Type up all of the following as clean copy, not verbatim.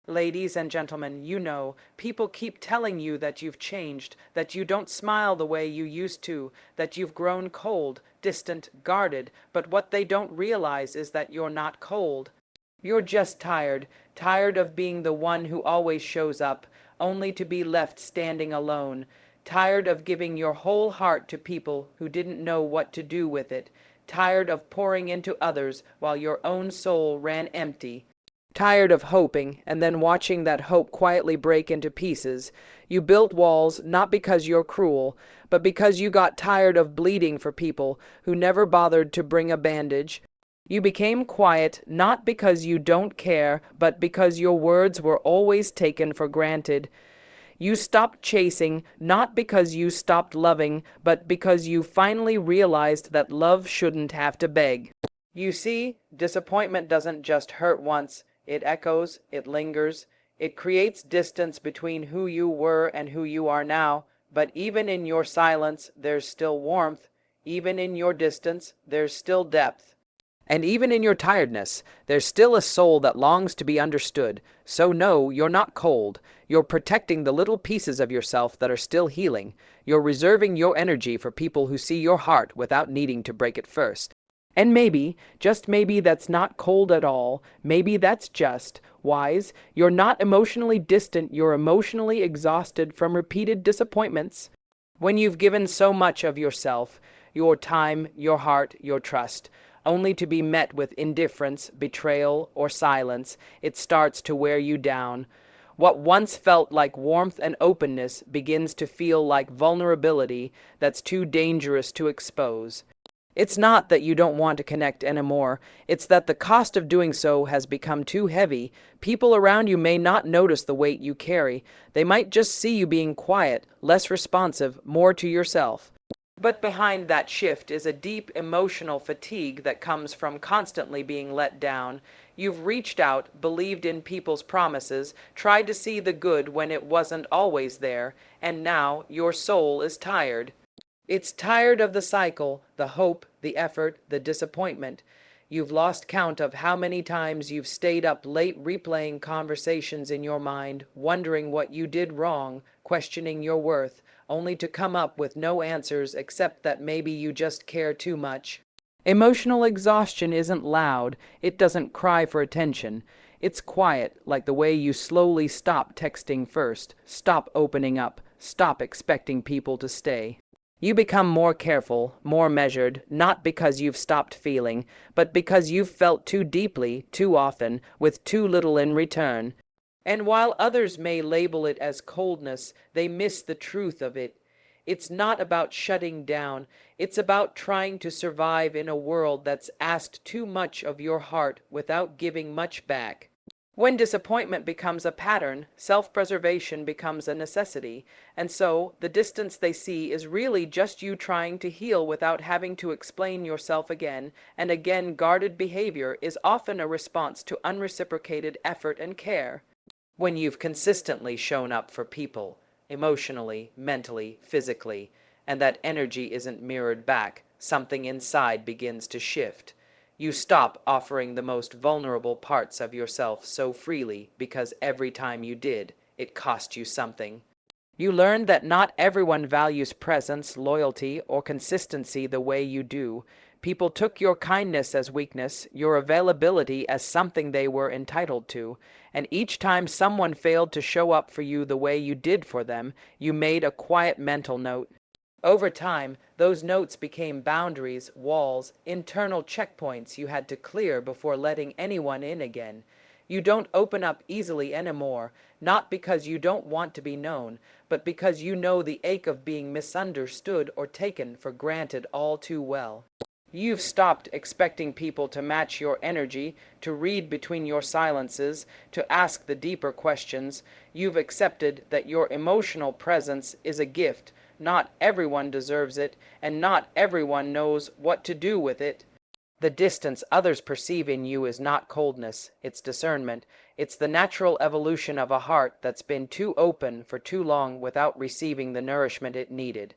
Ladies and gentlemen, people keep telling you that you've changed, that you don't smile the way you used to, that you've grown cold, distant, guarded, but what they don't realize is that you're not cold. You're just tired, tired of being the one who always shows up, only to be left standing alone, tired of giving your whole heart to people who didn't know what to do with it, tired of pouring into others while your own soul ran empty. Tired of hoping and then watching that hope quietly break into pieces, you built walls not because you're cruel, but because you got tired of bleeding for people who never bothered to bring a bandage. You became quiet not because you don't care, but because your words were always taken for granted. You stopped chasing not because you stopped loving, but because you finally realized that love shouldn't have to beg. You see, disappointment doesn't just hurt once. It echoes, it lingers, it creates distance between who you were and who you are now. But even in your silence, there's still warmth. Even in your distance, there's still depth. And even in your tiredness, there's still a soul that longs to be understood. So no, you're not cold. You're protecting the little pieces of yourself that are still healing. You're reserving your energy for people who see your heart without needing to break it first. And maybe, just maybe that's not cold at all. Maybe that's just wise. You're not emotionally distant, you're emotionally exhausted from repeated disappointments. When you've given so much of yourself, your time, your heart, your trust, only to be met with indifference, betrayal, or silence, it starts to wear you down. What once felt like warmth and openness begins to feel like vulnerability that's too dangerous to expose. It's not that you don't want to connect anymore. It's that the cost of doing so has become too heavy. People around you may not notice the weight you carry. They might just see you being quiet, less responsive, more to yourself. But behind that shift is a deep emotional fatigue that comes from constantly being let down. You've reached out, believed in people's promises, tried to see the good when it wasn't always there, and now your soul is tired. It's tired of the cycle, the hope, the effort, the disappointment. You've lost count of how many times you've stayed up late replaying conversations in your mind, wondering what you did wrong, questioning your worth, only to come up with no answers except that maybe you just care too much. Emotional exhaustion isn't loud, it doesn't cry for attention. It's quiet, like the way you slowly stop texting first, stop opening up, stop expecting people to stay. You become more careful, more measured, not because you've stopped feeling, but because you've felt too deeply, too often, with too little in return. And while others may label it as coldness, they miss the truth of it. It's not about shutting down, it's about trying to survive in a world that's asked too much of your heart without giving much back. When disappointment becomes a pattern, self-preservation becomes a necessity, and so the distance they see is really just you trying to heal without having to explain yourself again, and again guarded behavior is often a response to unreciprocated effort and care. When you've consistently shown up for people, emotionally, mentally, physically, and that energy isn't mirrored back, something inside begins to shift. You stop offering the most vulnerable parts of yourself so freely because every time you did, it cost you something. You learn that not everyone values presence, loyalty, or consistency the way you do. People took your kindness as weakness, your availability as something they were entitled to, and each time someone failed to show up for you the way you did for them, you made a quiet mental note. Over time, those notes became boundaries, walls, internal checkpoints you had to clear before letting anyone in again. You don't open up easily anymore, not because you don't want to be known, but because you know the ache of being misunderstood or taken for granted all too well. You've stopped expecting people to match your energy, to read between your silences, to ask the deeper questions. You've accepted that your emotional presence is a gift. Not everyone deserves it, and not everyone knows what to do with it. The distance others perceive in you is not coldness, it's discernment. It's the natural evolution of a heart that's been too open for too long without receiving the nourishment it needed.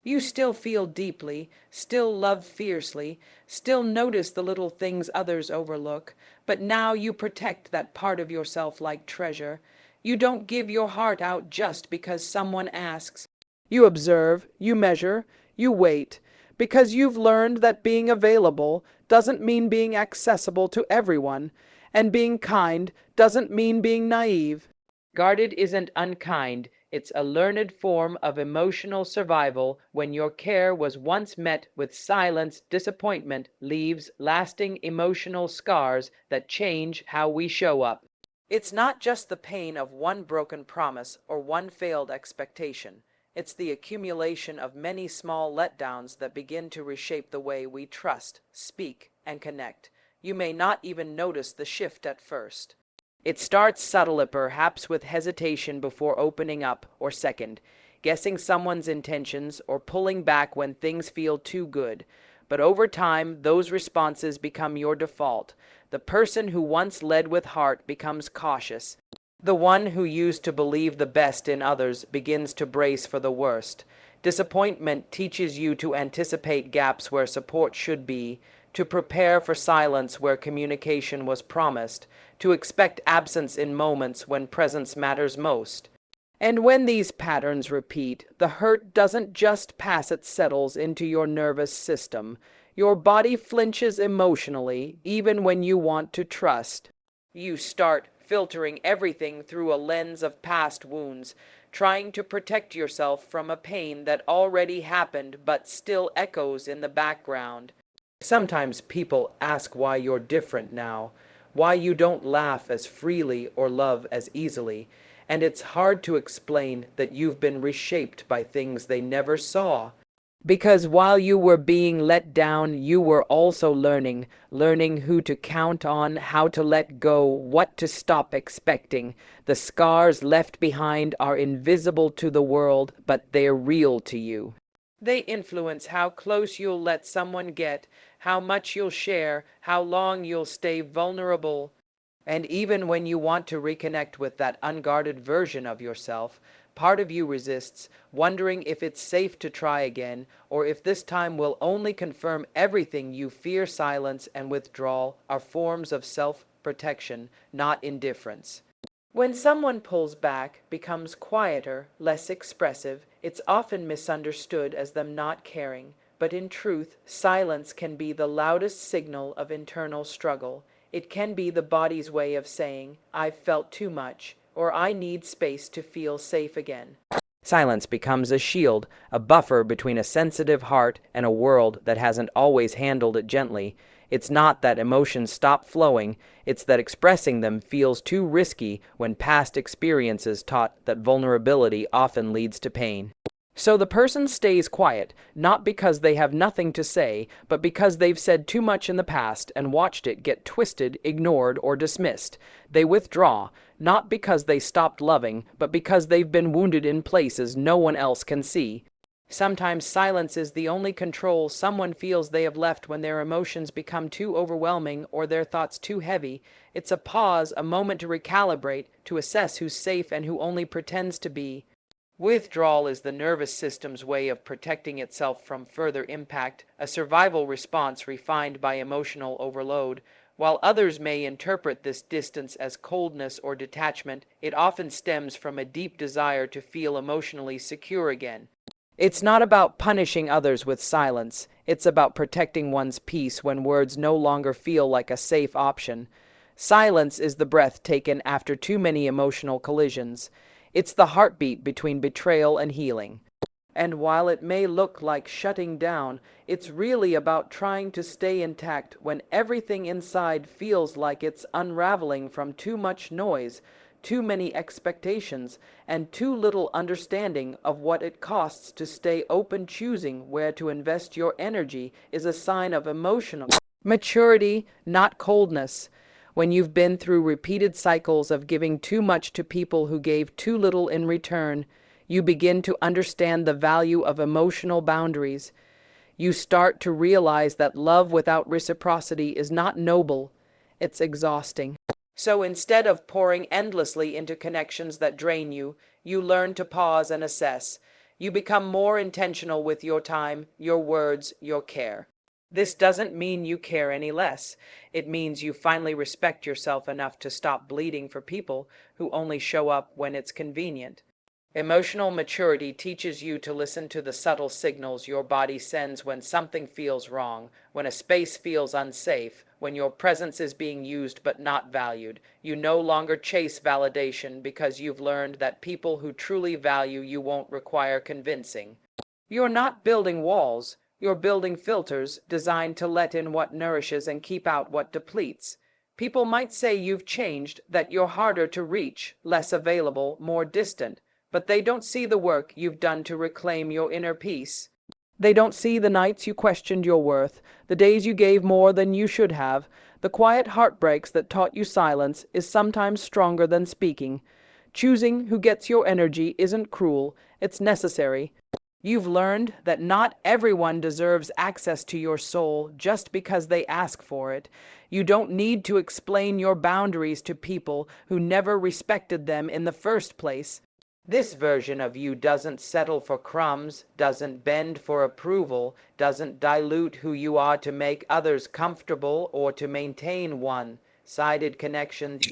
You still feel deeply, still love fiercely, still notice the little things others overlook, but now you protect that part of yourself like treasure. You don't give your heart out just because someone asks. You observe, you measure, you wait, because you've learned that being available doesn't mean being accessible to everyone, and being kind doesn't mean being naive. Guarded isn't unkind, it's a learned form of emotional survival when your care was once met with silence. Disappointment leaves lasting emotional scars that change how we show up. It's not just the pain of one broken promise or one failed expectation. It's the accumulation of many small letdowns that begin to reshape the way we trust, speak, and connect. You may not even notice the shift at first. It starts subtly, perhaps with hesitation before opening up, or second, guessing someone's intentions or pulling back when things feel too good. But over time, those responses become your default. The person who once led with heart becomes cautious. The one who used to believe the best in others begins to brace for the worst. Disappointment teaches you to anticipate gaps where support should be, to prepare for silence where communication was promised, to expect absence in moments when presence matters most. And when these patterns repeat, the hurt doesn't just pass, it settles into your nervous system. Your body flinches emotionally, even when you want to trust. You start filtering everything through a lens of past wounds, trying to protect yourself from a pain that already happened but still echoes in the background. Sometimes people ask why you're different now, why you don't laugh as freely or love as easily, and it's hard to explain that you've been reshaped by things they never saw. Because while you were being let down, you were also learning who to count on, how to let go, what to stop expecting. The scars left behind are invisible to the world, but they're real to you. They influence how close you'll let someone get, how much you'll share, how long you'll stay vulnerable. And even when you want to reconnect with that unguarded version of yourself, part of you resists, wondering if it's safe to try again, or if this time will only confirm everything you fear. Silence and withdrawal are forms of self-protection, not indifference. When someone pulls back, becomes quieter, less expressive, it's often misunderstood as them not caring. But in truth, silence can be the loudest signal of internal struggle. It can be the body's way of saying, "I've felt too much," or "I need space to feel safe again." Silence becomes a shield, a buffer between a sensitive heart and a world that hasn't always handled it gently. It's not that emotions stop flowing, it's that expressing them feels too risky when past experiences taught that vulnerability often leads to pain. So the person stays quiet, not because they have nothing to say, but because they've said too much in the past and watched it get twisted, ignored, or dismissed. They withdraw, not because they stopped loving, but because they've been wounded in places no one else can see. Sometimes silence is the only control someone feels they have left when their emotions become too overwhelming or their thoughts too heavy. It's a pause, a moment to recalibrate, to assess who's safe and who only pretends to be. Withdrawal is the nervous system's way of protecting itself from further impact, a survival response refined by emotional overload. While others may interpret this distance as coldness or detachment, it often stems from a deep desire to feel emotionally secure again. It's not about punishing others with silence. It's about protecting one's peace when words no longer feel like a safe option. Silence is the breath taken after too many emotional collisions. It's the heartbeat between betrayal and healing. And while it may look like shutting down, it's really about trying to stay intact when everything inside feels like it's unraveling from too much noise, too many expectations, and too little understanding of what it costs to stay open. Choosing where to invest your energy is a sign of emotional maturity, not coldness. When you've been through repeated cycles of giving too much to people who gave too little in return, you begin to understand the value of emotional boundaries. You start to realize that love without reciprocity is not noble, it's exhausting. So instead of pouring endlessly into connections that drain you, you learn to pause and assess. You become more intentional with your time, your words, your care. This doesn't mean you care any less. It means you finally respect yourself enough to stop bleeding for people who only show up when it's convenient. Emotional maturity teaches you to listen to the subtle signals your body sends when something feels wrong, when a space feels unsafe, when your presence is being used but not valued. You no longer chase validation because you've learned that people who truly value you won't require convincing. You're not building walls, you're building filters designed to let in what nourishes and keep out what depletes. People might say you've changed, that you're harder to reach, less available, more distant, but they don't see the work you've done to reclaim your inner peace. They don't see the nights you questioned your worth, the days you gave more than you should have. The quiet heartbreaks that taught you silence is sometimes stronger than speaking. Choosing who gets your energy isn't cruel, it's necessary. You've learned that not everyone deserves access to your soul just because they ask for it. You don't need to explain your boundaries to people who never respected them in the first place. This version of you doesn't settle for crumbs, doesn't bend for approval, doesn't dilute who you are to make others comfortable or to maintain one-sided connections.